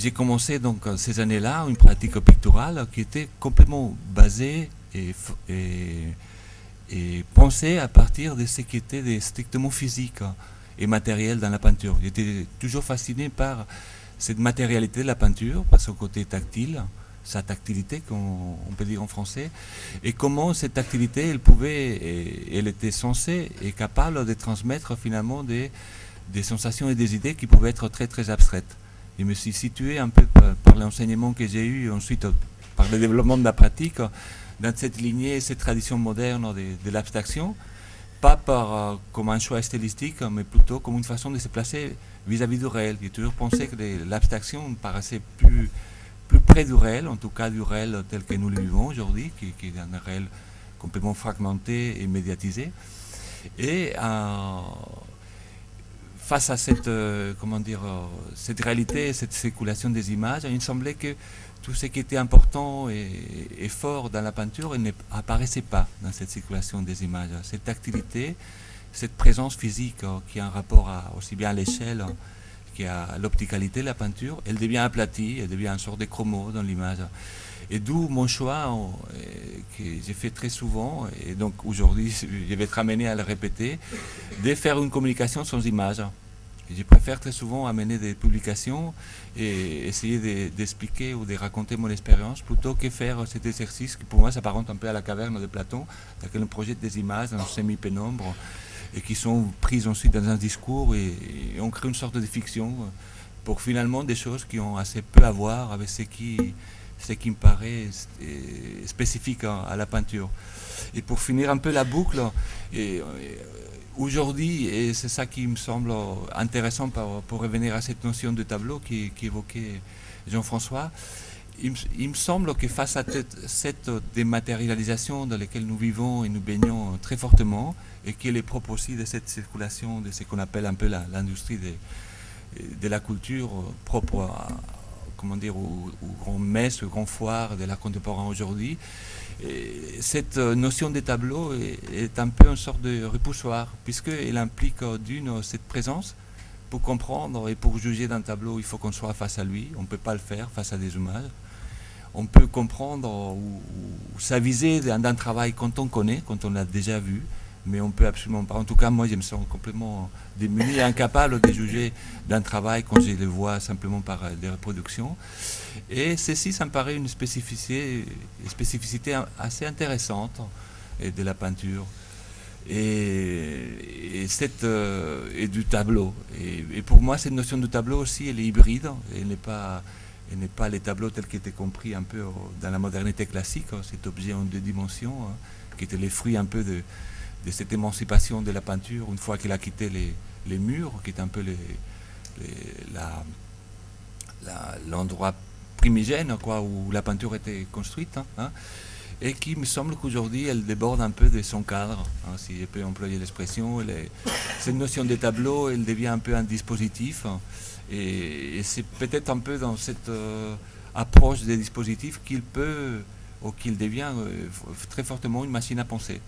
j'ai commencé donc ces années-là une pratique picturale qui était complètement basée et pensée à partir de ce qui était strictement physique et matériel dans la peinture. J'étais toujours fasciné par cette matérialité de la peinture, par son côté tactile, sa tactilité, on peut dire en français, et comment cette tactilité, elle était censée et capable de transmettre finalement des sensations et des idées qui pouvaient être très très abstraites. Je me suis situé un peu par l'enseignement que j'ai eu, ensuite par le développement de la pratique, dans cette lignée, cette tradition moderne de l'abstraction, pas comme un choix stylistique, mais plutôt comme une façon de se placer vis-à-vis du réel. J'ai toujours pensé que l'abstraction me paraissait plus près du réel, en tout cas du réel tel que nous le vivons aujourd'hui, qui est un réel complètement fragmenté et médiatisé. Et face à cette, cette réalité, cette circulation des images, il me semblait que tout ce qui était important et fort dans la peinture n'apparaissait pas dans cette circulation des images. Cette activité, cette présence physique qui a un rapport aussi bien à l'échelle qu'à l'opticalité de la peinture, elle devient aplatie, elle devient une sorte de chromo dans l'image. Et d'où mon choix que j'ai fait très souvent, et donc aujourd'hui je vais être amené à le répéter, de faire une communication sans image. Et je préfère très souvent amener des publications et essayer d'expliquer ou de raconter mon expérience plutôt que faire cet exercice qui pour moi s'apparente un peu à la caverne de Platon, dans laquelle on projette des images en semi-pénombre et qui sont prises ensuite dans un discours et on crée une sorte de fiction pour finalement des choses qui ont assez peu à voir avec ce qui me paraît spécifique à la peinture. Et pour finir un peu la boucle, aujourd'hui, et c'est ça qui me semble intéressant pour revenir à cette notion de tableau qu'évoquait Jean-François, il me semble que face à cette dématérialisation dans laquelle nous vivons et nous baignons très fortement, et qui est le propre aussi de cette circulation de ce qu'on appelle un peu l'industrie de la culture propre à, comment dire, aux grands messes, aux grands foires de l'art contemporain aujourd'hui, cette notion des tableaux est un peu une sorte de repoussoir, puisqu'elle implique cette présence. Pour comprendre et pour juger d'un tableau, il faut qu'on soit face à lui. On ne peut pas le faire face à des images. On peut comprendre ou s'aviser d'un travail quand on connaît, quand on l'a déjà vu, mais on ne peut absolument pas. En tout cas, moi, je me sens complètement démuni et incapable de juger d'un travail quand je le vois simplement par des reproductions. Et ceci, ça me paraît une spécificité assez intéressante de la peinture. Et du tableau. Et pour moi, cette notion de tableau aussi, elle est hybride. Elle n'est pas les tableaux tels qu'ils étaient compris un peu dans la modernité classique, cet objet en deux dimensions, qui était les fruits un peu de cette émancipation de la peinture, une fois qu'elle a quitté les murs, qui est un peu l'endroit primigène où la peinture était construite. Et qui me semble qu'aujourd'hui elle déborde un peu de son cadre, si je peux employer l'expression. Cette notion de tableau, elle devient un peu un dispositif, et c'est peut-être un peu dans cette approche des dispositifs qu'il peut, ou qu'il devient très fortement une machine à penser.